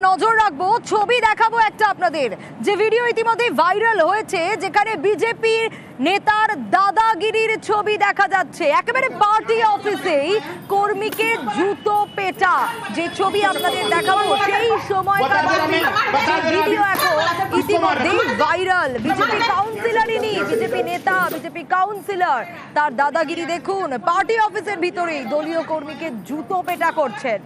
নজর রাখবো, ছবি দেখাবো একটা আপনাদের, যে ভিডিও ইতিমধ্যে ভাইরাল হয়েছে, যেখানে বিজেপির নেতার দাদাগিরির ছবি দেখা যাচ্ছে। একেবারে পার্টি অফিসেই কর্মীকে জুতো পেটা যে ছবি আপনাদের দেখাবো, সেই সময়কার ভিডিও এখন ইতিমধ্যেই ভাইরাল। বিজেপি কাউন্সিলর, ইনি বিজেপি নেতা, বিজেপি কাউন্সিলর, তার দাদাগিরি দেখুন। পার্টি অফিসের ভিতরেই দলীয় কর্মীকে জুতো পেটা করছেন।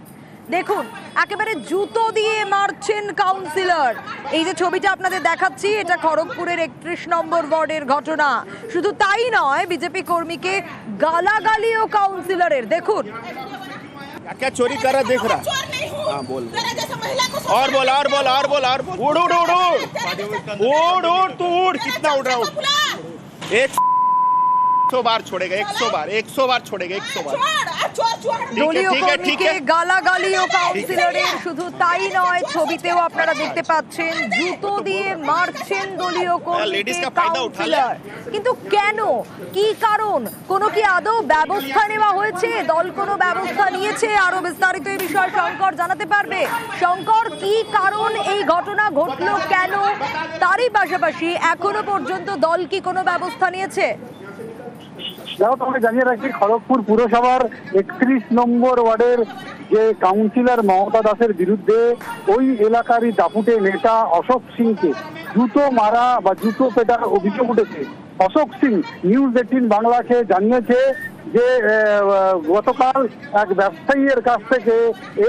দেখুন, একেবারে জুতো দিয়ে মারছেন কাউন্সিলর। এই যে ছবিটা আপনাদের দেখাচ্ছি, এটা খড়গপুরের 31 নম্বর ওয়ার্ডের ঘটনা। শুধু তাই নয়, বিজেপি কর্মীকে গালাগালিও কাউন্সিলরের। দেখুন, क्या चोरी कर रहा देख रहा? हाँ बोल। और बोल और बोल और बोल और बोल। उड़ उड़ उड़ उड़ उड़ तू उड़, कितना उड़ रहा? 100 बार छोड़ेगा, 100 बार छोड़ेगा, 100 बार। দলীয় কর্মীকে গালাগালি ও কাউন্সিলরের। শুধু তাই নয়, ছবিতেও আপনারা দেখতে পাচ্ছেন জুতো দিয়ে মারছেন দলীয় কর্মীকে কাউন্সিলর। কিন্তু কেন, কি কারণ, কোনো কি আদৌ ব্যবস্থা নেওয়া হয়েছে? দল কোনো ব্যবস্থা নিয়েছে? আরো বিস্তারিত এই বিষয়ে শঙ্কর জানাতে পারবে। শঙ্কর, কি কারণ এই ঘটনা ঘটলো, কেন? তারই পাশাপাশি এখনো পর্যন্ত দল কি কোনো ব্যবস্থা নিয়েছে? তোমাকে জানিয়ে রাখি, খড়গপুর পুরসভার 31 নম্বর ওয়ার্ডের যে কাউন্সিলর মমতা দাসের বিরুদ্ধে ওই এলাকারই দাপুটে নেতা অশোক সিংকে জুতো মারা বা জুতো পেটার অভিযোগ উঠেছে। অশোক সিং নিউজ 18 বাংলাকে জানিয়েছে যে গতকাল এক ব্যবসায়ীর কাছ থেকে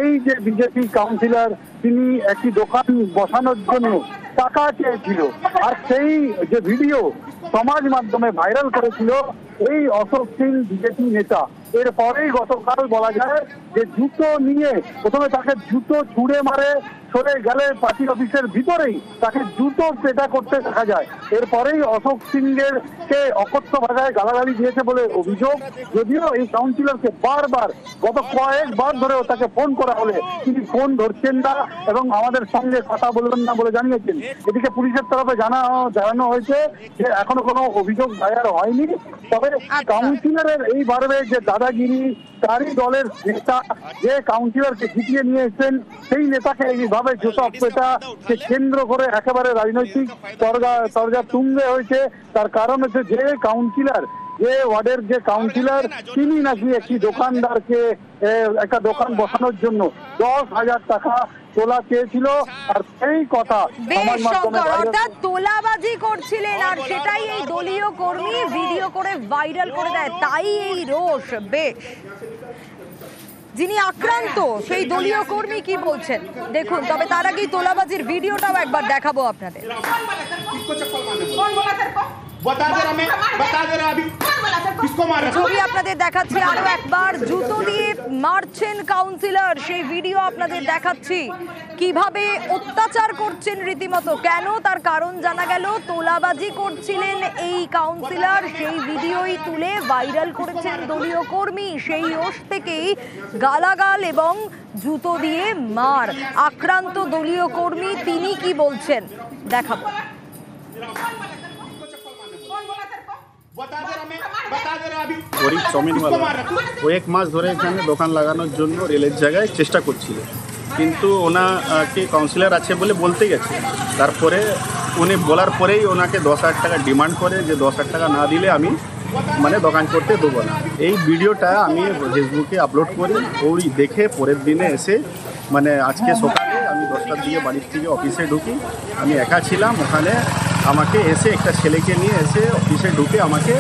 এই যে বিজেপি কাউন্সিলর, তিনি একটি দোকান বসানোর জন্য টাকা চেয়েছিল। আর সেই যে ভিডিও সমাজ মাধ্যমে ভাইরাল করেছিল এই অশোক সিং বিজেপি নেতা, এরপরেই গতকাল বলা যায় যে জুতো নিয়ে প্রথমে তাকে জুতো ছুঁড়ে মারে, সরে গেলে পার্টি অফিসের ভিতরেই তাকে জুতো পেটা করতে দেখা যায়। এরপরেই অশোক সিংয়ের কে অকথ্য ভাষায় গালাগালি দিয়েছে বলে অভিযোগ। যদিও এই কাউন্সিলরকে বারবার গত কয়েকবার ধরেও তাকে ফোন করা হলে তিনি ফোন ধরছেন না এবং আমাদের সঙ্গে কথা বলবেন না বলে জানিয়েছেন। এদিকে পুলিশের তরফে জানানো হয়েছে যে এখনো কোনো অভিযোগ দায়ের হয়নি। তবে কাউন্সিলরের এইভাবে যে দাদাগিরি, তারই দলের নেতা যে কাউন্সিলরকে জিতিয়ে নিয়ে এসেছেন, সেই নেতাকে এইভাবে জুতো পেটাকে কেন্দ্র করে একেবারে রাজনৈতিক তরজা তুঙ্গে হয়েছে। তার কারণ হচ্ছে যে কাউন্সিলর, যে ওয়ার্ডের যে কাউন্সিলর, তিনি নাকি একটি দোকানদারকে একটা দোকান বসানোর জন্য 10,000 টাকা তোলা চেয়েছিল। আর সেই কথা সমাজ মাধ্যমে অর্থাৎ তোলাবাজি করছিলেন, আর সেটাই এই দলীয় কর্মী ভিডিও করে ভাইরাল করে দেয়। তাই এই রোষ। বেশ, যিনি আক্রান্ত সেই দলীয় কর্মী কি বলছেন দেখুন। তবে তার আগেই তোলাবাজির ভিডিওটাও একবার দেখাবো আপনাদের। ছবি আপনাদের দেখাচ্ছি আরো একবার, জুতো দিয়ে মারছেন কাউন্সিলর, সেই ভিডিও আপনাদের দেখাচ্ছি। কিভাবে অত্যাচার করছেন রীতিমতো, কেন তার কারণ জানা গেল। তোলাবাজি করছিলেন এই কাউন্সিলর, সেই ভিডিওই তুলে ভাইরাল করেছেন দলীয় কর্মী। সেই রোষ থেকেই গালাগাল এবং জুতো দিয়ে মার। আক্রান্ত দলীয় কর্মী, তিনি কি বলছেন দেখাবো। গরিব চাউমিনওয়ালা ও 1 মাস ধরে এখানে দোকান লাগানোর জন্য রেলের জায়গায় চেষ্টা করছিল, কিন্তু ওনাকে কাউন্সিলর আছে বলে বলতে গেছে। তারপরে উনি বলার পরেই ওনাকে 10,000 টাকা ডিমান্ড করে, যে 10,000 টাকা না দিলে আমি দোকান করতে দেবো না। এই ভিডিওটা আমি ফেসবুকে আপলোড করি। ওই দেখে পরের দিনে এসে আজকে সকালে আমি 10টার দিকে বাড়ির থেকে অফিসে ঢুকি। আমি একা ছিলাম ওখানে। আমাকে এসে একটা ছেলেকে নিয়ে এসে অফিসে ঢুকে আমাকে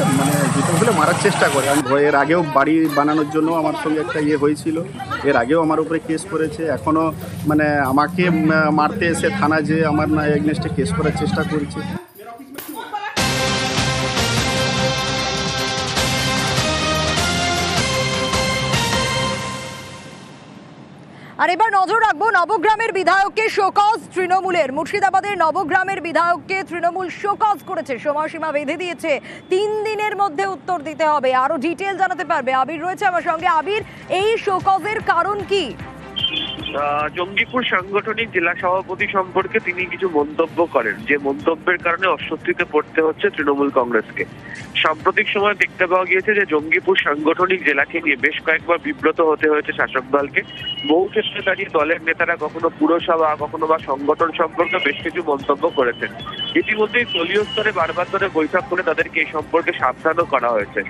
জুতোগুলো মারার চেষ্টা করে। আমি এর আগেও বাড়ি বানানোর জন্য আমার সঙ্গে একটা হয়েছিল, এর আগেও আমার উপরে কেস করেছে। এখনও আমাকে মারতে এসে থানা যে আমার এগনেস্টে কেস করার চেষ্টা করছে। আর এবার নজর রাখবো নবগ্রামের বিধায়ককে শোকজ তৃণমূলের। মুর্শিদাবাদের নবগ্রামের বিধায়ককে তৃণমূল শোকজ করেছে, সময়সীমা বেঁধে দিয়েছে। 3 দিনের মধ্যে উত্তর দিতে হবে। আরো ডিটেল জানাতে পারবে আবির রয়েছে আমার সঙ্গে। আবির, এই শোকজের কারণ কি? জঙ্গিপুর সাংগঠনিক জেলা সভাপতি সম্পর্কে তিনি কিছু মন্তব্য করেন, যে মন্তব্যের কারণে অস্বস্তিতে পড়তে হচ্ছে তৃণমূল কংগ্রেসকে। সাম্প্রতিক সময় দেখতে পাওয়া গিয়েছে যে জঙ্গিপুর সাংগঠনিক জেলাকে নিয়ে বেশ কয়েকবার বিব্রত হতে হয়েছে শাসক দলকে। বহু ক্ষেত্রে দাঁড়িয়ে দলের নেতারা কখনো পুরসভা কখনো বা সংগঠন সম্পর্কে বেশ কিছু মন্তব্য করেছেন। ইতিমধ্যেই দলীয় স্তরে বারবার ধরে বৈঠক করে তাদেরকে এই সম্পর্কে সাবধানও করা হয়েছে।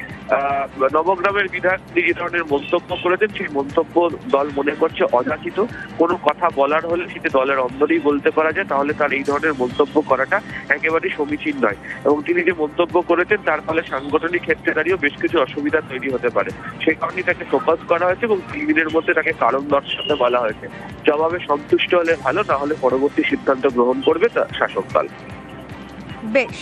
নবগ্রামের বিধায়ক যে ধরনের মন্তব্য করেছেন, সেই মন্তব্য দল মনে করছে অযাচিত। কোনো কথা বলার হলে সেটা দলের অন্দরেই বলতে পারা যায়, তাহলে তার এই ধরনের মন্তব্য করাটা একেবারেই সমীচীন নয়। এবং তিনি যে মন্তব্য করেছেন তার ফলে সাংগঠনিক ক্ষেত্রে দাঁড়িয়েও বেশ কিছু অসুবিধা তৈরি হতে পারে। সেই কারণে তাকে ফোকাস করা হয়েছে এবং 3 দিনের মধ্যে তাকে কারণ দর্শাতে বলা হয়েছে। জবাবে সন্তুষ্ট হলে ভালো, না হলে পরবর্তী সিদ্ধান্ত গ্রহণ করবে তা শাসক দল। বেশ।